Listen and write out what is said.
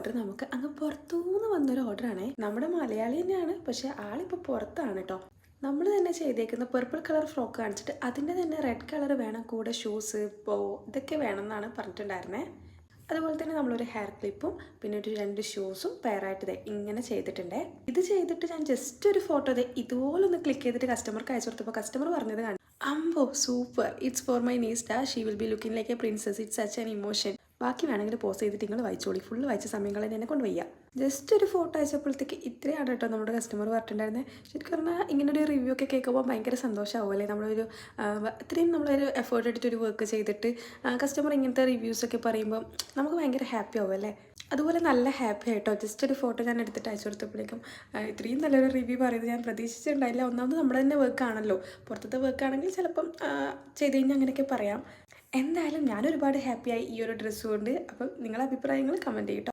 Order നമുക്ക് അങ്ങ് പുറത്തുനിന്ന് വന്നൊരു ഓർഡറാണേ. നമ്മുടെ മലയാളി തന്നെയാണ്, പക്ഷെ ആളിപ്പോൾ പുറത്താണ് കേട്ടോ. നമ്മൾ തന്നെ ചെയ്തേക്കുന്ന പർപ്പിൾ കളർ ഫ്രോക്ക് കാണിച്ചിട്ട് അതിൻ്റെ തന്നെ റെഡ് കളർ വേണം കൂടെ ഷൂസ് ഇതൊക്കെ വേണമെന്നാണ് പറഞ്ഞിട്ടുണ്ടായിരുന്നത്. അതുപോലെ തന്നെ നമ്മളൊരു ഹെയർ ക്ലിപ്പും പിന്നെ ഒരു 2 ഷൂസും പെയറായിട്ട് ഇങ്ങനെ ചെയ്തിട്ടുണ്ട്. ഇത് ചെയ്തിട്ട് ഞാൻ ജസ്റ്റ് ഒരു ഫോട്ടോ ഇതുപോലെ ഒന്ന് ക്ലിക്ക് ചെയ്തിട്ട് കസ്റ്റമർക്ക് അയച്ചു കൊടുത്തപ്പോൾ കസ്റ്റമർ പറഞ്ഞത് കാണും, അമ്പോ super, it's for my niece she will be looking like a princess, it's such an emotion. ബാക്കി വേണമെങ്കിൽ പോസ്റ്റ് ചെയ്തിട്ട് നിങ്ങൾ വായിച്ചോളി, ഫുള്ള് വായിച്ച സമയം കളഞ്ഞ് എന്നെ കൊണ്ട് വയ്യ. ജസ്റ്റ് ഒരു ഫോട്ടോ അയച്ചപ്പോഴത്തേക്ക് ഇത്രയാണ് കേട്ടോ നമ്മുടെ കസ്റ്റമർ പറഞ്ഞിട്ടുണ്ടായിരുന്നത്. ശരിക്കും പറഞ്ഞാൽ ഇങ്ങനൊരു റിവ്യൂ ഒക്കെ കേൾക്കുമ്പോൾ ഭയങ്കര സന്തോഷമാവുമല്ലേ. നമ്മളൊരു ഇത്രയും നമ്മളൊരു എഫേർട്ട് എടുത്തൊരു വർക്ക് ചെയ്തിട്ട് കസ്റ്റമർ ഇങ്ങനത്തെ റിവ്യൂസൊക്കെ പറയുമ്പോൾ നമുക്ക് ഭയങ്കര ഹാപ്പി ആവും അല്ലേ. അതുപോലെ നല്ല ഹാപ്പി ആയിട്ടോ. ജസ്റ്റ് ഒരു ഫോട്ടോ ഞാൻ എടുത്തിട്ട് അയച്ചു കൊടുത്തപ്പോഴേക്കും ഇത്രയും നല്ലൊരു റിവ്യൂ പറയുന്നത് ഞാൻ പ്രതീക്ഷിച്ചിട്ടുണ്ടായില്ല. ഒന്നാമത് നമ്മുടെ തന്നെ വർക്കാണല്ലോ, പുറത്തത്തെ വർക്കാണെങ്കിൽ ചിലപ്പം ചെയ്ത് കഴിഞ്ഞാൽ അങ്ങനെയൊക്കെ പറയാം. എന്തായാലും ഞാൻ ഒരുപാട് ഹാപ്പിയായി ഈ ഒരു ഡ്രസ്സ് കൊണ്ട്. അപ്പം നിങ്ങളുടെ അഭിപ്രായങ്ങൾ കമൻറ്റ് ചെയ്യട്ടോ.